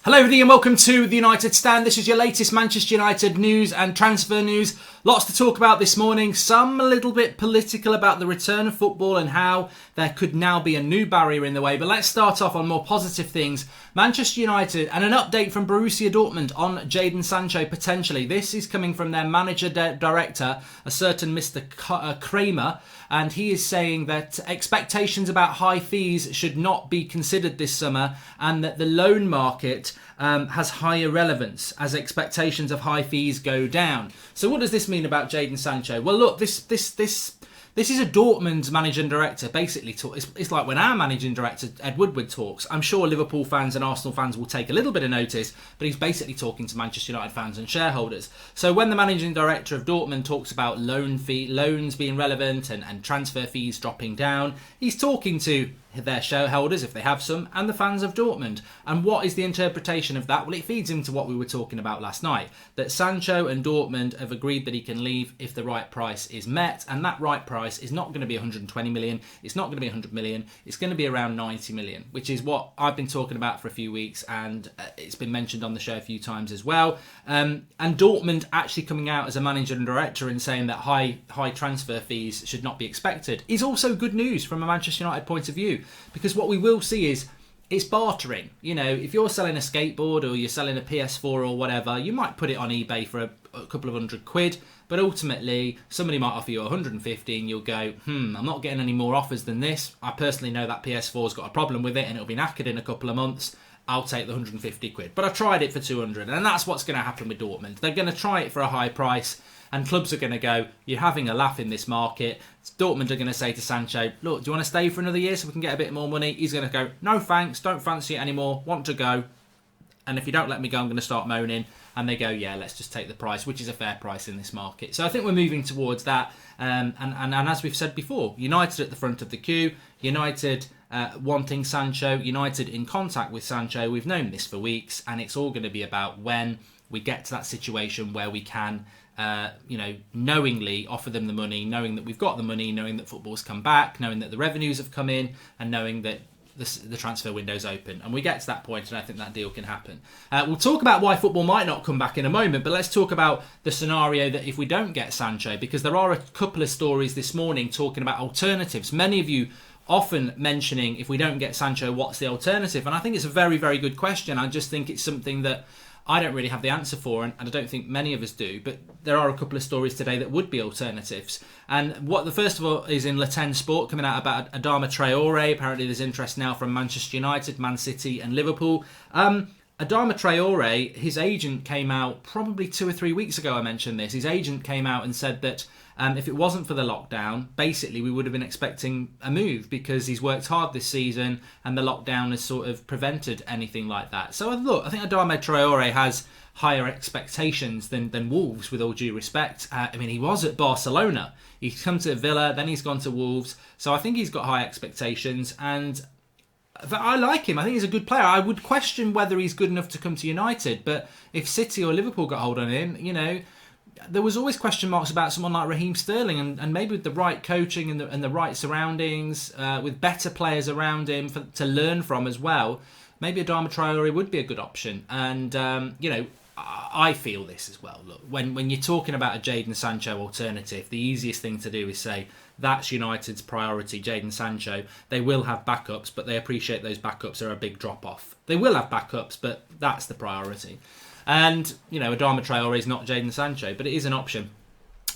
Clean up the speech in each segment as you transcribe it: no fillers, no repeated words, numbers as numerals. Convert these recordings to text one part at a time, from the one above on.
Hello everybody and welcome to the United Stand. This is your latest Manchester United news and transfer news. Lots to talk about this morning. Some a little bit political about the return of football and how there could now be a new barrier in the way. But let's start off on more positive things. Manchester United and an update from Borussia Dortmund on Jadon Sancho potentially. This is coming from their manager-director, a certain Mr. Kramer. And he is saying that expectations about high fees should not be considered this summer and that the loan market has higher relevance as expectations of high fees go down. So what does this mean about Jadon Sancho? Well, look, this is a Dortmund managing director basically talk. It's like when our managing director Ed Woodward talks. I'm sure Liverpool fans and Arsenal fans will take a little bit of notice, but he's basically talking to Manchester United fans and shareholders. So when the managing director of Dortmund talks about loans being relevant and transfer fees dropping down, he's talking to their shareholders, if they have some, and the fans of Dortmund. And what is the interpretation of that? Well, it feeds into what we were talking about last night, that Sancho and Dortmund have agreed that he can leave if the right price is met, and that right price is not going to be 120 million, it's not going to be 100 million, it's going to be around 90 million, which is what I've been talking about for a few weeks, and it's been mentioned on the show a few times as well. And Dortmund actually coming out as a manager and director and saying that high transfer fees should not be expected is also good news from a Manchester United point of view. Because what we will see is it's bartering. You know, if you're selling a skateboard or you're selling a PS4 or whatever, you might put it on eBay for a couple of £100, but ultimately somebody might offer you 150 and you'll go, I'm not getting any more offers than this. I personally know that PS4's got a problem with it and it'll be knackered in a couple of months. I'll take the 150 quid. But I tried it for 200, and that's what's going to happen with Dortmund. They're going to try it for a high price, and clubs are going to go, you're having a laugh in this market. Dortmund are going to say to Sancho, look, do you want to stay for another year so we can get a bit more money? He's going to go, no thanks, don't fancy it anymore, want to go. And if you don't let me go, I'm going to start moaning. And they go, yeah, let's just take the price, which is a fair price in this market. So I think we're moving towards that. And as we've said before, United at the front of the queue, United wanting Sancho, United in contact with Sancho. We've known this for weeks, and it's all going to be about when we get to that situation where we can, knowingly offer them the money, knowing that we've got the money, knowing that football's come back, knowing that the revenues have come in, and knowing that the transfer window's open. And we get to that point, and I think that deal can happen. We'll talk about why football might not come back in a moment, but let's talk about the scenario that if we don't get Sancho, because there are a couple of stories this morning talking about alternatives. Many of you often mentioning, if we don't get Sancho, what's the alternative? And I think it's a very, very good question. I just think it's something that I don't really have the answer for, and I don't think many of us do, but there are a couple of stories today that would be alternatives. And what the first of all is in Le 10 Sport coming out about Adama Traore. Apparently there's interest now from Manchester United, Man City and Liverpool. Adama Traore, his agent came out probably 2 or 3 weeks ago, I mentioned this. His agent came out and said that if it wasn't for the lockdown, basically we would have been expecting a move because he's worked hard this season and the lockdown has sort of prevented anything like that. So look, I think Adama Traore has higher expectations than Wolves, with all due respect. He was at Barcelona. He's come to Villa, then he's gone to Wolves. So I think he's got high expectations, and I like him. I think he's a good player. I would question whether he's good enough to come to United, but if City or Liverpool got hold on him, there was always question marks about someone like Raheem Sterling, and maybe with the right coaching and the right surroundings, with better players around him to learn from as well, maybe Adama Traore would be a good option. And I feel this as well. Look, when you're talking about a Jadon Sancho alternative, the easiest thing to do is say that's United's priority, Jadon Sancho. They will have backups, but they appreciate those backups are a big drop off. They will have backups, but that's the priority. And, Adama Traore is not Jadon Sancho, but it is an option.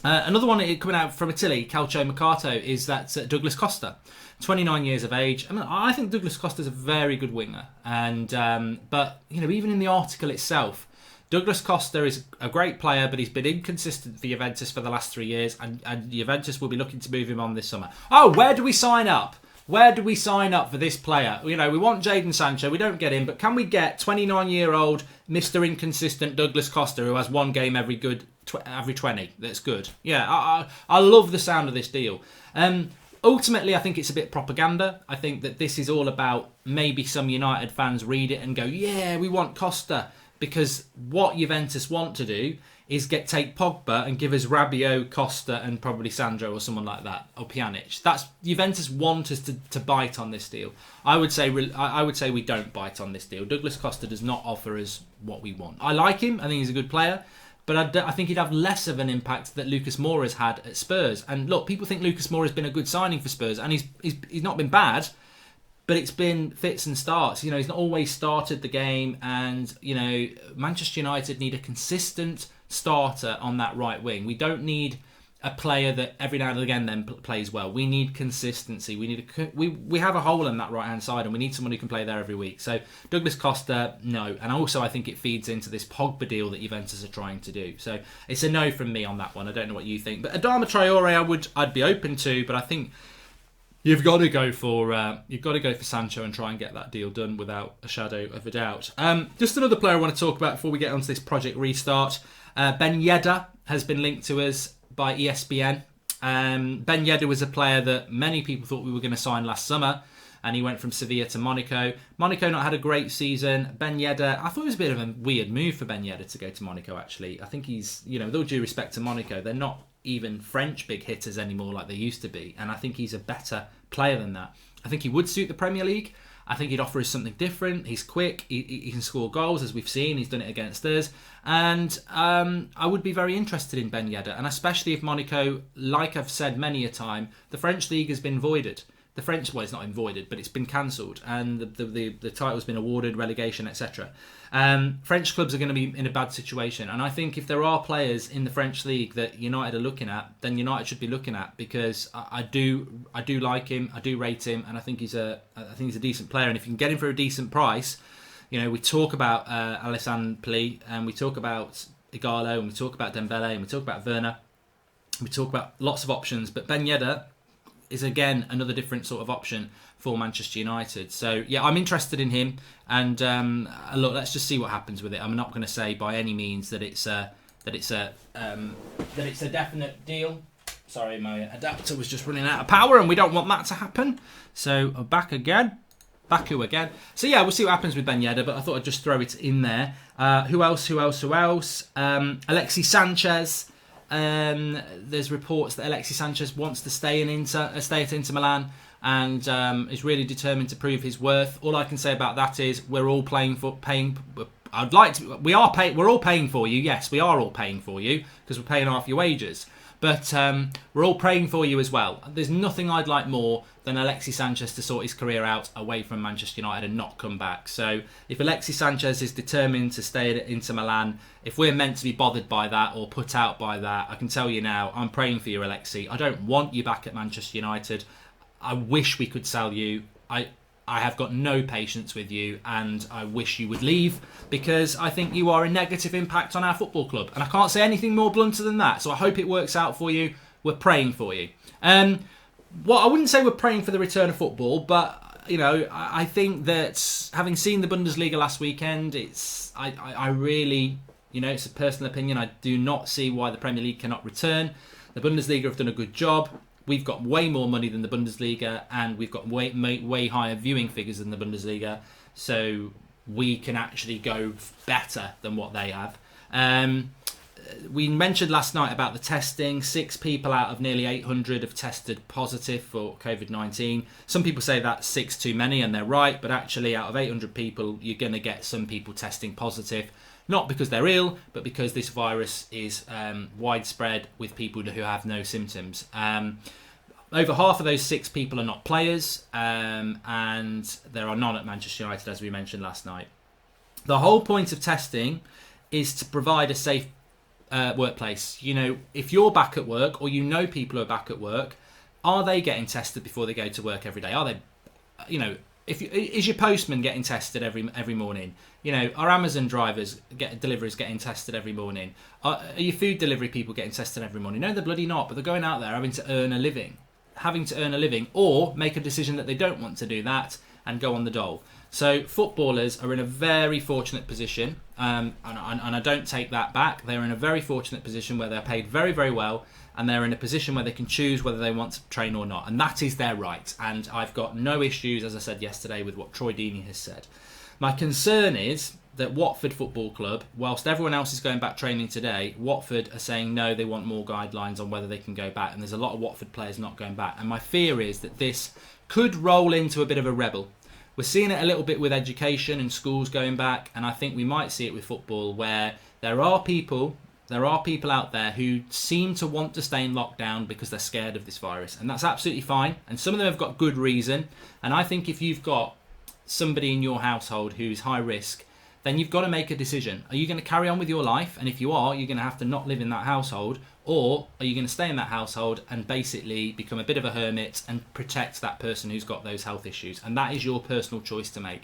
Another one coming out from Italy, Calcio Mercato, is that Douglas Costa, 29 years of age. I think Douglas Costa's a very good winger. But even in the article itself, Douglas Costa is a great player, but he's been inconsistent for Juventus for the last 3 years, and Juventus will be looking to move him on this summer. Oh, where do we sign up? Where do we sign up for this player? We want Jadon Sancho. We don't get him, but can we get 29-year-old Mr. Inconsistent Douglas Costa, who has one game every 20? That's good. Yeah, I love the sound of this deal. Ultimately, I think it's a bit propaganda. I think that this is all about maybe some United fans read it and go, yeah, we want Costa. Because what Juventus want to do is take Pogba and give us Rabiot, Costa, and probably Sancho or someone like that, or Pjanic. That's Juventus want us to bite on this deal. I would say we don't bite on this deal. Douglas Costa does not offer us what we want. I like him. I think he's a good player. But I think he'd have less of an impact that Lucas Moura's had at Spurs. And look, people think Lucas Moura's been a good signing for Spurs, and he's not been bad, but it's been fits and starts. You know, he's not always started the game, and you know, Manchester United need a consistent starter on that right wing. We don't need a player that every now and again then plays well. We need consistency. We have a hole in that right hand side, and we need someone who can play there every week. So Douglas Costa, no. And also I think it feeds into this Pogba deal that Juventus are trying to do. So it's a no from me on that one. I don't know what you think, but Adama Traore I'd be open to, but I think you've got to go for Sancho and try and get that deal done without a shadow of a doubt. Just another player I want to talk about before we get onto this project restart. Ben Yedder has been linked to us by ESPN. Ben Yedder was a player that many people thought we were going to sign last summer, and he went from Sevilla to Monaco. Monaco not had a great season. Ben Yedder, I thought it was a bit of a weird move for Ben Yedder to go to Monaco, actually. I think he's, you know, with all due respect to Monaco, they're not even French big hitters anymore like they used to be, and I think he's a better player than that. I think he would suit the Premier League. I think he'd offer us something different. He's quick. He can score goals, as we've seen. He's done it against us. And I would be very interested in Ben Yedder. And especially if Monaco, like I've said many a time, the French league has been voided. Well, it's not been voided, but it's been cancelled. And the title's been awarded, relegation, etc. French clubs are going to be in a bad situation. And I think if there are players in the French league that United are looking at, then United should be looking at, because I do like him, I do rate him, and I think he's a decent player. And if you can get him for a decent price, you know, we talk about Alassane Pli, and we talk about Igalo, and we talk about Dembele, and we talk about Werner, we talk about lots of options, but Ben Yedder is again another different sort of option for Manchester United. So yeah, I'm interested in him, and look, let's just see what happens with it. I'm not going to say by any means that it's a definite deal. Sorry, my adapter was just running out of power, and we don't want that to happen. So Baku again. So yeah, we'll see what happens with Ben Yedder, but I thought I'd just throw it in there. Who else? Alexis Sanchez. There's reports that Alexis Sanchez wants to stay at Inter Milan, and is really determined to prove his worth. All I can say about that is we're all We're all paying for you. Yes, we are all paying for you because we're paying half your wages. But we're all praying for you as well. There's nothing I'd like more than Alexis Sanchez to sort his career out away from Manchester United and not come back. So if Alexis Sanchez is determined to stay at Inter Milan, if we're meant to be bothered by that or put out by that, I can tell you now, I'm praying for you, Alexis. I don't want you back at Manchester United. I wish we could sell you. I have got no patience with you, and I wish you would leave, because I think you are a negative impact on our football club. And I can't say anything more blunter than that. So I hope it works out for you. We're praying for you. Well, I wouldn't say we're praying for the return of football, but you know, I think that having seen the Bundesliga last weekend, I really, you know, it's a personal opinion. I do not see why the Premier League cannot return. The Bundesliga have done a good job. We've got way more money than the Bundesliga, and we've got way higher viewing figures than the Bundesliga, so we can actually go better than what they have. We mentioned last night about the testing. 6 people out of nearly 800 have tested positive for COVID-19. Some people say that's 6 too many, and they're right, but actually out of 800 people, you're going to get some people testing positive. Not because they're ill, but because this virus is widespread with people who have no symptoms. Over half of those 6 people are not players, and there are none at Manchester United, as we mentioned last night. The whole point of testing is to provide a safe workplace. You know, if you're back at work, or you know people who are back at work, are they getting tested before they go to work every day? Are they, you know, is your postman getting tested every morning? You know, are Amazon deliverers getting tested every morning? Are your food delivery people getting tested every morning? No, they're bloody not. But they're going out there having to earn a living, or make a decision that they don't want to do that and go on the dole. So footballers are in a very fortunate position, and I don't take that back. They're in a very fortunate position where they're paid very, very well, and they're in a position where they can choose whether they want to train or not, and that is their right. And I've got no issues, as I said yesterday, with what Troy Deeney has said. My concern is that Watford Football Club, whilst everyone else is going back training today, Watford are saying no, they want more guidelines on whether they can go back, and there's a lot of Watford players not going back. And my fear is that this could roll into a bit of a rebel. We're seeing it a little bit with education and schools going back, and I think we might see it with football, where there are people out there who seem to want to stay in lockdown because they're scared of this virus, and that's absolutely fine, and some of them have got good reason. And I think if you've got somebody in your household who's high risk, then you've got to make a decision. Are you going to carry on with your life? And if you are, you're going to have to not live in that household, or are you going to stay in that household and basically become a bit of a hermit and protect that person who's got those health issues? And that is your personal choice to make.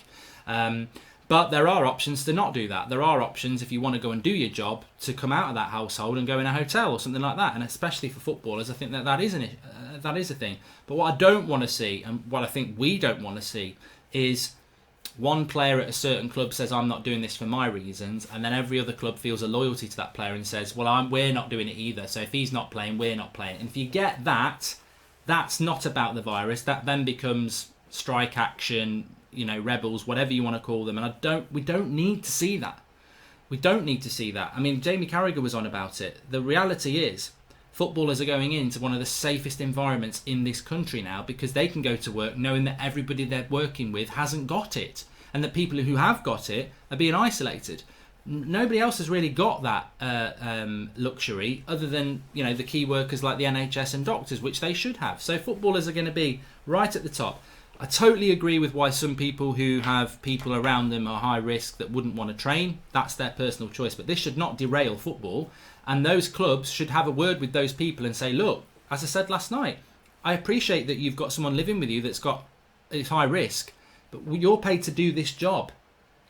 But there are options to not do that. There are options, if you want to go and do your job, to come out of that household and go in a hotel or something like that. And especially for footballers, I think that is a thing. But what I don't want to see, and what I think we don't want to see, is one player at a certain club says, I'm not doing this for my reasons, and then every other club feels a loyalty to that player and says, well, we're not doing it either, so if he's not playing, we're not playing. And if you get that, that's not about the virus. That then becomes strike action, rebels, whatever you want to call them. And we don't need to see that. We don't need to see that. I mean, Jamie Carragher was on about it. The reality is, footballers are going into one of the safest environments in this country now, because they can go to work knowing that everybody they're working with hasn't got it, and that people who have got it are being isolated. Nobody else has really got that luxury, other than the key workers like the NHS and doctors, which they should have. So footballers are going to be right at the top. I totally agree with why some people who have people around them are high risk that wouldn't want to train. That's their personal choice, but this should not derail football. And those clubs should have a word with those people and say, look, as I said last night, I appreciate that you've got someone living with you that's high risk, but you're paid to do this job.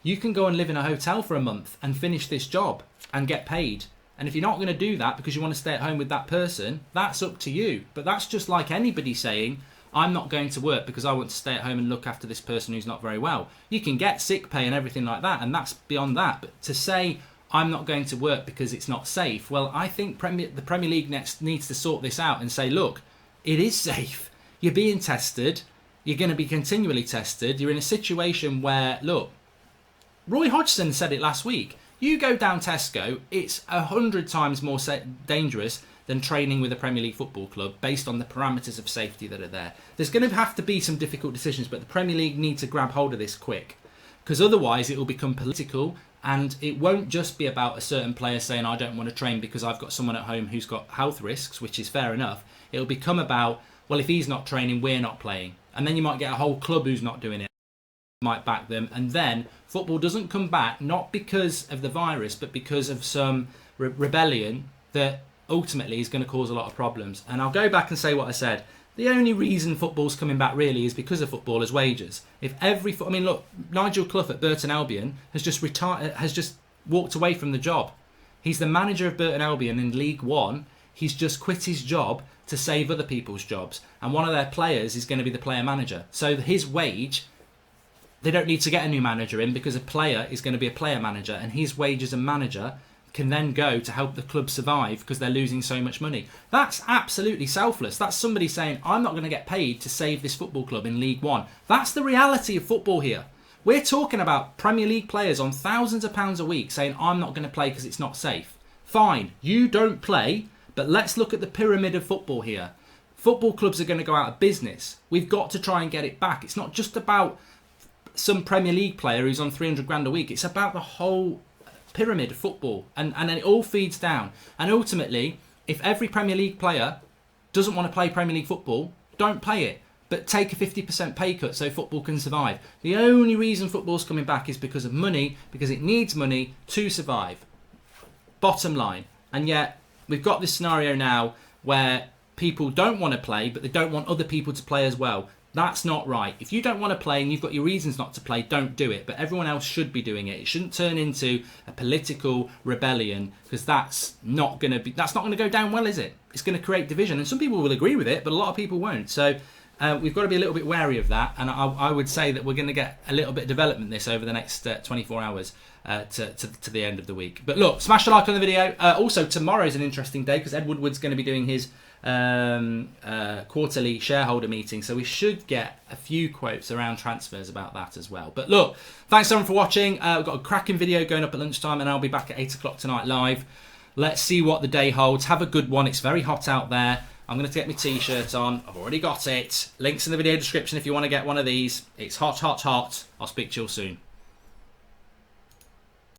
You can go and live in a hotel for a month and finish this job and get paid. And if you're not going to do that because you want to stay at home with that person, that's up to you. But that's just like anybody saying, I'm not going to work because I want to stay at home and look after this person who's not very well. You can get sick pay and everything like that, and that's beyond that. But to say, I'm not going to work because it's not safe, well, I think the Premier League next needs to sort this out and say, look, it is safe. You're being tested. You're going to be continually tested. You're in a situation where, look, Roy Hodgson said it last week. You go down Tesco, it's 100 times more dangerous than training with a Premier League football club based on the parameters of safety that are there. There's going to have to be some difficult decisions, but the Premier League need to grab hold of this quick, because otherwise it will become political, and it won't just be about a certain player saying, I don't want to train because I've got someone at home who's got health risks, which is fair enough. It'll become about, well, if he's not training, we're not playing. And then you might get a whole club who's not doing it, might back them, and then football doesn't come back, not because of the virus, but because of some rebellion that ultimately is going to cause a lot of problems. And I'll go back and say what I said. The only reason football's coming back really is because of footballers' wages. If look, Nigel Clough at Burton Albion has just walked away from the job. He's the manager of Burton Albion in League One. He's just quit his job to save other people's jobs, and one of their players is going to be the player manager. So his wage, they don't need to get a new manager in, because a player is going to be a player manager, and his wage as a manager can then go to help the club survive because they're losing so much money. That's absolutely selfless. That's somebody saying, I'm not going to get paid to save this football club in League One. That's the reality of football here. We're talking about Premier League players on thousands of pounds a week saying, I'm not going to play because it's not safe. Fine, you don't play, but let's look at the pyramid of football here. Football clubs are going to go out of business. We've got to try and get it back. It's not just about some Premier League player who's on 300 grand a week. It's about the whole pyramid of football, and then it all feeds down. And ultimately, if every Premier League player doesn't want to play Premier League football, don't play it, but take a 50% pay cut so football can survive. The only reason football's coming back is because of money, because it needs money to survive. Bottom line. And yet we've got this scenario now where people don't want to play, but they don't want other people to play as well. That's not right. If you don't want to play and you've got your reasons not to play, don't do it. But everyone else should be doing it. It shouldn't turn into a political rebellion, because that's not going to go down well, is it? It's going to create division, and some people will agree with it, but a lot of people won't. So we've got to be a little bit wary of that. And I would say that we're going to get a little bit of development in this over the next 24 hours to the end of the week. But look, smash a like on the video. Also, tomorrow's an interesting day because Ed Woodward's going to be doing his quarterly shareholder meeting, so we should get a few quotes around transfers about that as well. But look, thanks everyone for watching. We've got a cracking video going up at lunchtime, and I'll be back at 8 o'clock tonight live. Let's see what the day holds. Have a good one. It's very hot out there. I'm going to get my t-shirt on. I've already got it. Links in the video description if you want to get one of these. It's hot, hot, hot. I'll speak to you all soon.